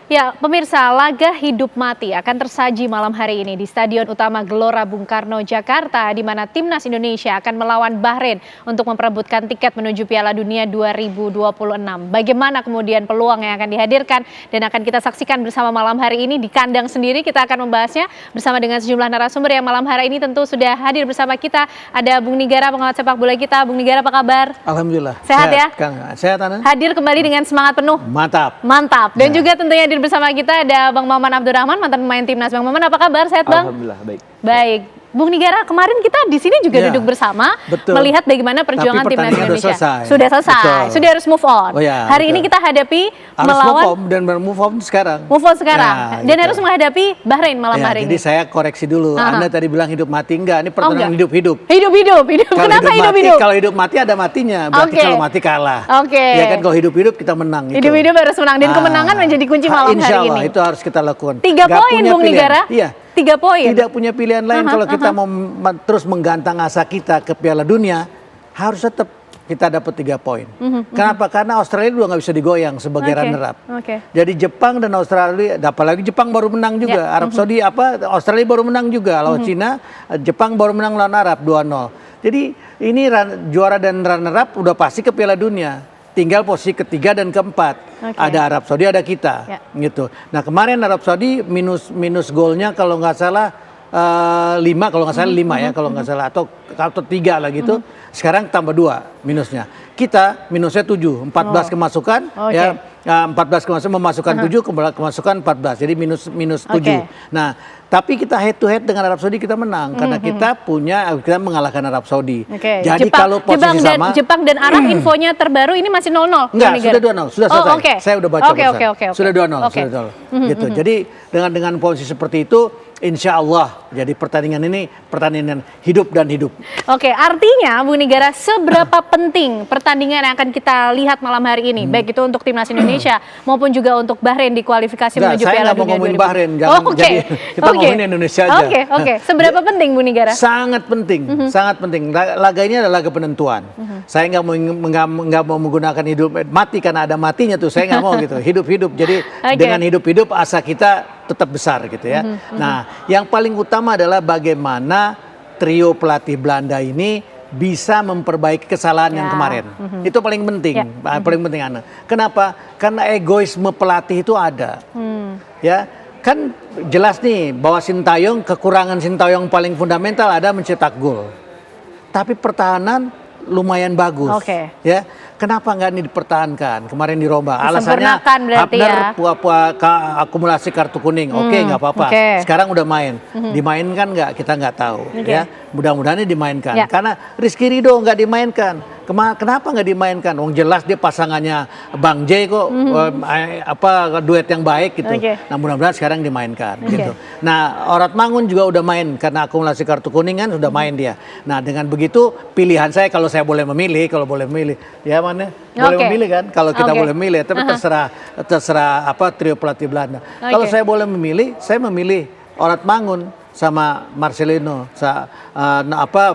Ya, pemirsa, laga hidup mati akan tersaji malam hari ini di Stadion Utama Gelora Bung Karno, Jakarta, di mana Timnas Indonesia akan melawan Bahrain untuk memperebutkan tiket menuju Piala Dunia 2026. Bagaimana kemudian peluang yang akan dihadirkan dan akan kita saksikan bersama malam hari ini di kandang sendiri. Kita akan membahasnya bersama dengan sejumlah narasumber yang malam hari ini tentu sudah hadir bersama kita. Ada Bung Nigara, pengamat sepak bola kita. Bung Nigara, apa kabar? Alhamdulillah. Sehat ya? Sehat, Ana. Hadir kembali dengan semangat penuh. Mantap. Mantap. Dan juga tentunya hadir bersama kita ada Bang Maman Abdurrahman, mantan pemain timnas. Bang Maman, apa kabar? Sehat, Bang? Alhamdulillah, baik. Baik. Bung Nigara, kemarin kita di sini juga duduk bersama, melihat bagaimana perjuangan timnas Indonesia. Sudah selesai, sudah harus move on. Hari ini kita hadapi melawan move on sekarang. Move on sekarang. Dan harus menghadapi Bahrain malam hari ini. Jadi saya koreksi dulu. Anda tadi bilang hidup mati, enggak? Ini pertandingan hidup-hidup. Hidup-hidup. Kenapa hidup-hidup? Kalau hidup mati ada matinya. Berarti kalau mati kalah. Ya kan, kalau hidup-hidup kita menang. Hidup-hidup harus menang dan kemenangan menjadi kunci malam hari ini. Insya Allah itu harus kita lakukan. 3 poin, Bung Nigara. Iya. 3 poin. Tidak punya pilihan lain kalau kita mau terus menggantang asa kita ke Piala Dunia, harus tetap kita dapat 3 poin. Kenapa? Karena Australia juga nggak bisa digoyang sebagai runner up. Jadi Jepang dan Australia, apalagi Jepang baru menang juga. Arab Saudi Australia baru menang juga lawan Cina, Jepang baru menang lawan Arab 2-0. Jadi ini juara dan runner up udah pasti ke Piala Dunia. Tinggal posisi ketiga dan keempat. Ada Arab Saudi, ada kita, gitu. Nah, kemarin Arab Saudi minus golnya kalau nggak salah 5, kalau nggak salah 5 ya, kalau nggak salah atau 3 lah gitu. Sekarang tambah 2 minusnya. Kita minusnya 7, 14 kemasukan, ya 14 kemasukan memasukkan 7, kemasukan 14, jadi minus 7. Nah, tapi kita head to head dengan Arab Saudi kita menang karena kita mengalahkan Arab Saudi. Jadi kalau posisi sama Jepang dan Arab infonya terbaru ini masih 0-0. Enggak, sudah 2-0, sudah selesai. Saya udah baca sudah 2-0, gitu. Jadi dengan posisi seperti itu, insya Allah jadi pertandingan ini pertandingan hidup dan hidup. Artinya Bung Nigara, seberapa penting pertandingan yang akan kita lihat malam hari ini, baik itu untuk timnas Indonesia maupun juga untuk Bahrain di kualifikasi menuju Piala Dunia 2026. Saya nggak mau ngomongin Bahrain, jadi kita ngomongin Indonesia aja. Seberapa penting Bung Nigara? Sangat penting, sangat penting. Laga ini adalah laga penentuan. Saya nggak mau menggunakan hidup mati karena ada matinya tuh. Saya nggak mau gitu. Hidup-hidup. Jadi dengan hidup-hidup asa kita tetap besar gitu ya. Nah, yang paling utama adalah bagaimana trio pelatih Belanda ini bisa memperbaiki kesalahan yang kemarin. Itu paling penting, paling penting Ana. Kenapa? Karena egoisme pelatih itu ada. Ya, kan jelas nih bahwa Sintayong, kekurangan Sintayong paling fundamental ada mencetak gol. Tapi pertahanan lumayan bagus. Ya, kenapa nggak ini dipertahankan? Kemarin dirombak. Alasannya Hapner akumulasi kartu kuning. Nggak apa-apa. Sekarang udah main. Dimainkan nggak? Kita nggak tahu. Ya, mudah-mudahan dimainkan. Karena Rizky Ridho nggak dimainkan. Kenapa nggak dimainkan? Wong jelas dia pasangannya Bang J kok, duet yang baik gitu. Nah, mudah-mudahan sekarang dimainkan gitu. Nah, Orat Mangun juga udah main karena akumulasi kartu kuning kan sudah main dia. Nah, dengan begitu pilihan saya kalau saya boleh memilih, ya mana? Boleh memilih kan? Kalau kita boleh memilih, tapi terserah trio pelatih Belanda. Kalau saya boleh memilih, saya memilih Orat Mangun sama Marcelino,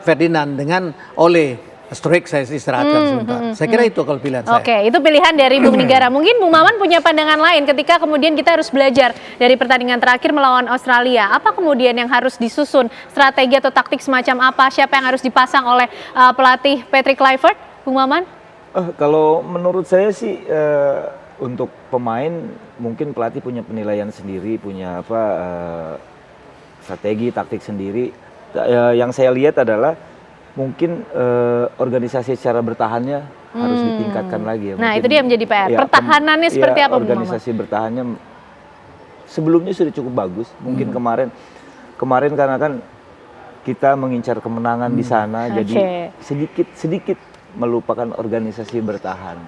Ferdinand dengan Ole. Strik saya istirahatkan sebentar. Saya kira itu kalau pilihan saya. Itu pilihan dari Bung Nigara. Mungkin Bung Maman punya pandangan lain ketika kemudian kita harus belajar dari pertandingan terakhir melawan Australia. Apa kemudian yang harus disusun? Strategi atau taktik semacam apa? Siapa yang harus dipasang oleh pelatih Patrick Kluivert? Bung Maman? Kalau menurut saya sih untuk pemain mungkin pelatih punya penilaian sendiri, punya strategi, taktik sendiri. Yang saya lihat adalah mungkin organisasi secara bertahannya harus ditingkatkan lagi ya. Nah, itu dia menjadi PR. Pertahanannya seperti apa? Organisasi bertahannya sebelumnya sudah cukup bagus. Mungkin kemarin karena kan kita mengincar kemenangan di sana, jadi sedikit melupakan organisasi bertahan.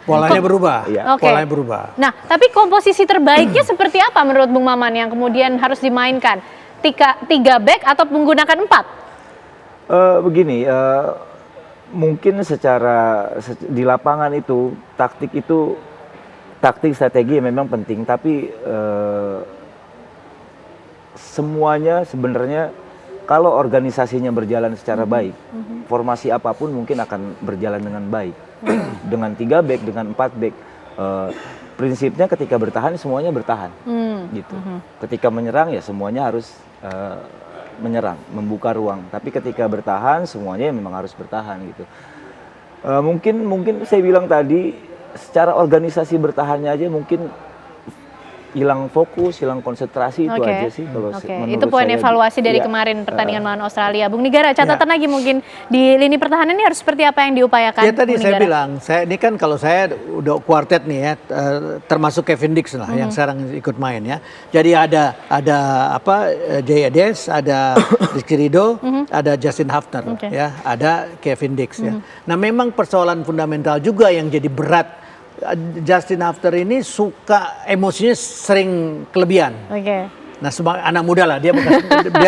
Polanya berubah. Polanya berubah. Nah, tapi komposisi terbaiknya seperti apa menurut Bung Maman yang kemudian harus dimainkan? 3 back atau menggunakan 4? Begini, mungkin di lapangan itu taktik strategi memang penting, tapi semuanya sebenarnya kalau organisasinya berjalan secara baik, formasi apapun mungkin akan berjalan dengan baik. Dengan 3 back, dengan 4 back, prinsipnya ketika bertahan semuanya bertahan, gitu. Ketika menyerang ya semuanya harus menyerang, membuka ruang. Tapi ketika bertahan semuanya memang harus bertahan, gitu. Mungkin saya bilang tadi secara organisasi bertahannya aja mungkin hilang fokus, hilang konsentrasi itu aja sih kalau menurut itu poin saya. evaluasi dari kemarin pertandingan melawan Australia. Bung Nigara, catatan lagi mungkin di lini pertahanan ini harus seperti apa yang diupayakan? Ya tadi Bung saya Nigara? bilang, ini kan kalau saya udah kuartet nih ya, termasuk Kevin Dix lah yang sekarang ikut main ya. Jadi ada Jay Ades, ada Rizky Ridho, ada Justin Hafner ya, ada Kevin Dix ya. Nah memang persoalan fundamental juga yang jadi berat. Justin Hafner ini suka emosinya sering kelebihan. Nah, sebagai anak muda lah, dia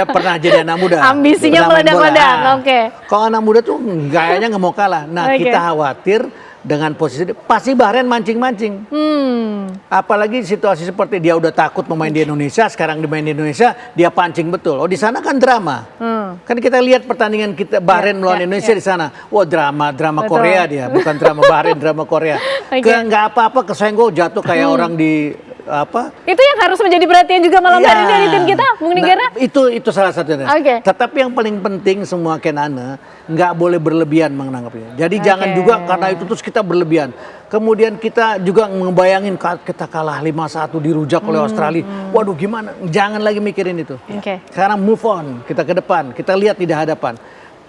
pernah jadi anak muda. Ambisinya meledak-ledak. Kalau anak muda tuh gayanya nggak mau kalah. Nah, kita khawatir dengan posisi pasti Bahrain mancing-mancing. Apalagi situasi seperti dia udah takut memain di Indonesia, sekarang dimain di Indonesia, dia pancing betul. Oh, di sana kan drama. Kan kita lihat pertandingan kita Bahrain melawan Indonesia di sana. Wah, drama Korea dia, bukan drama Bahrain, drama Korea. Nggak apa-apa kesenggol jatuh kayak orang di Itu yang harus menjadi perhatian juga malam hari ini dari tim kita, Bung Nigara. Nah, itu salah satunya. Tetapi yang paling penting semua Kenana nggak boleh berlebihan menanggapinya. Jadi jangan juga karena itu terus kita berlebihan. Kemudian kita juga ngebayangin kita kalah 5-1 dirujak oleh Australia. Waduh gimana? Jangan lagi mikirin itu. Sekarang move on, kita ke depan, kita lihat di hadapan.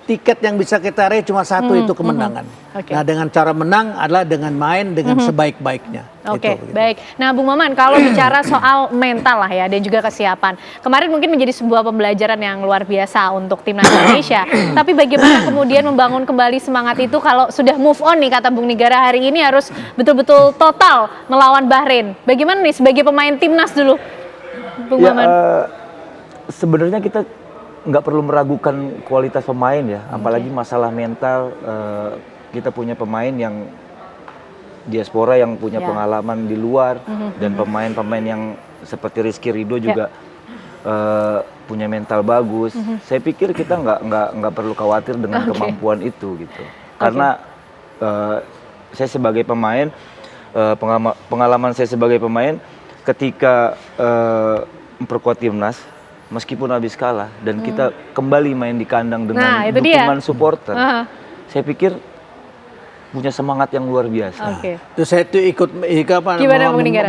Tiket yang bisa kita raih cuma satu, itu kemenangan. Nah dengan cara menang adalah dengan main dengan sebaik-baiknya. Baik. Nah Bung Maman, kalau bicara soal mental lah ya dan juga kesiapan. Kemarin mungkin menjadi sebuah pembelajaran yang luar biasa untuk timnas Indonesia. Tapi bagaimana kemudian membangun kembali semangat itu kalau sudah move on nih kata Bung Nigara hari ini harus betul-betul total melawan Bahrain. Bagaimana nih sebagai pemain timnas dulu Bung Maman? Sebenarnya kita nggak perlu meragukan kualitas pemain ya, apalagi masalah mental. Kita punya pemain yang diaspora yang punya pengalaman di luar, dan pemain-pemain yang seperti Rizky Ridho juga punya mental bagus. Saya pikir kita nggak perlu khawatir dengan kemampuan itu gitu, karena saya sebagai pemain, pengalaman saya sebagai pemain ketika memperkuat timnas. Meskipun habis kalah dan kita kembali main di kandang dengan dukungan supporter, saya pikir punya semangat yang luar biasa. Terus saya tuh ikut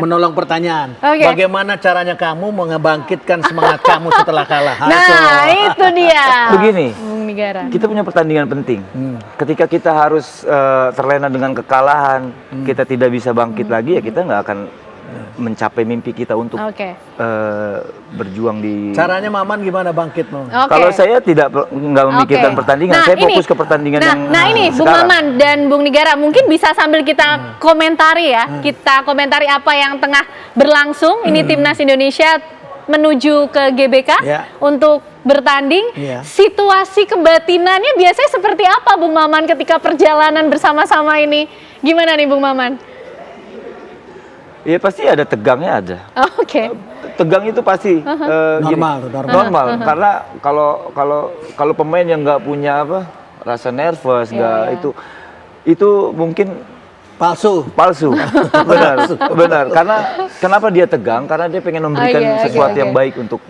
menolong pertanyaan. Bagaimana caranya kamu mengebangkitkan semangat kamu setelah kalah? Nah itu dia. Begini, kita punya pertandingan penting. Ketika kita harus terlena dengan kekalahan, kita tidak bisa bangkit lagi, ya kita nggak akan mencapai mimpi kita untuk berjuang di. Caranya Maman gimana bangkitmu? Kalau saya nggak memikirkan pertandingan, saya fokus ke pertandingan yang ini Bung Maman dan Bung Nigara mungkin bisa sambil kita komentari ya, kita komentari apa yang tengah berlangsung. Ini timnas Indonesia menuju ke GBK untuk bertanding. Situasi kebatinannya biasanya seperti apa Bung Maman ketika perjalanan bersama-sama ini? Gimana nih Bung Maman? Ya pasti ada tegangnya ada. Tegang itu pasti normal. Karena kalau pemain yang nggak punya rasa nervous, itu mungkin palsu. Benar. Karena kenapa dia tegang? Karena dia pengen memberikan sesuatu yang baik untuk.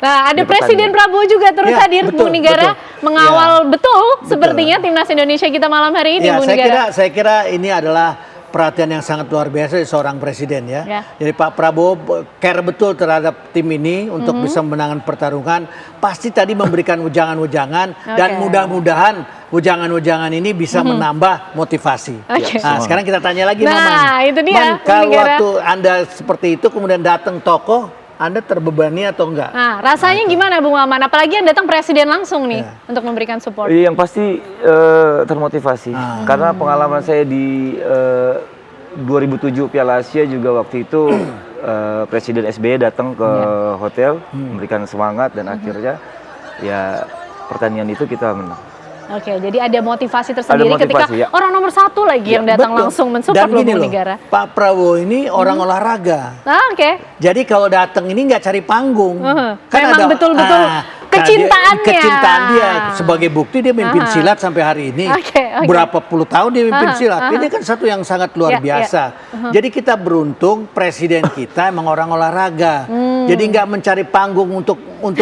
Nah ada Presiden Prabowo juga turut hadir, Bung Nigara, mengawal betul sepertinya timnas Indonesia kita malam hari ini, Bung Nigara. Saya kira ini adalah perhatian yang sangat luar biasa dari seorang presiden ya. Jadi Pak Prabowo care betul terhadap tim ini untuk bisa memenangkan pertarungan. Pasti tadi memberikan ujangan-ujangan dan mudah-mudahan ujangan-ujangan ini bisa menambah motivasi. Nah sekarang kita tanya lagi Maman. Itu dia. Kalau waktu Anda seperti itu kemudian datang tokoh, Anda terbebani atau enggak? Nah, rasanya gimana Bung Maman? Apalagi yang datang presiden langsung nih untuk memberikan support. Yang pasti termotivasi. Karena pengalaman saya di 2007 Piala Asia juga waktu itu Presiden SBY datang ke hotel memberikan semangat dan akhirnya ya pertandingan itu kita menang. Jadi ada motivasi tersendiri ketika orang nomor satu lagi yang datang langsung mensupport Bung Nigara. Pak Prabowo ini orang olahraga. Jadi kalau datang ini nggak cari panggung. Memang betul-betul kecintaan dia sebagai bukti dia mimpin silat sampai hari ini. Berapa puluh tahun dia mimpin silat. Ini kan satu yang sangat luar biasa. Jadi kita beruntung presiden kita emang orang olahraga. Jadi nggak mencari panggung untuk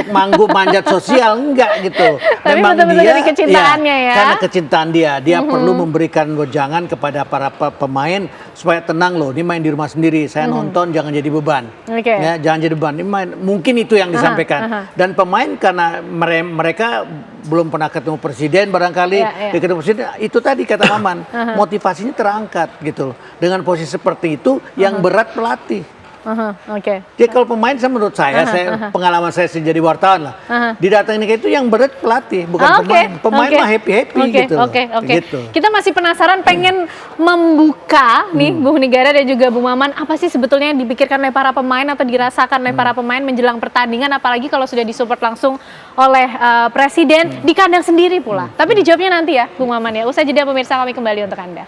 manggung manjat sosial, enggak gitu. Tapi Memang betul-betul dia dari kecintaannya ya. karena kecintaan dia perlu memberikan wejangan kepada para pemain supaya tenang loh. Dia main di rumah sendiri. Saya nonton jangan jadi beban. Ya, jangan jadi beban. Dia main, mungkin itu yang disampaikan. Dan pemain karena mereka belum pernah ketemu presiden barangkali, ketemu presiden itu tadi kata Maman, motivasinya terangkat gitu loh. Dengan posisi seperti itu yang berat pelatih. Jadi kalau pemain menurut saya, pengalaman saya jadi wartawan lah, didatangin itu yang berat pelatih, bukan pemain. Pemain mah happy gitu. Gitu. Kita masih penasaran, pengen membuka nih Bung Nigara dan juga Bung Maman, apa sih sebetulnya yang dipikirkan oleh para pemain atau dirasakan oleh para pemain menjelang pertandingan, apalagi kalau sudah disupport langsung oleh presiden di kandang sendiri pula. Tapi dijawabnya nanti ya Bung Maman ya. Usai jeda pemirsa, kami kembali untuk Anda.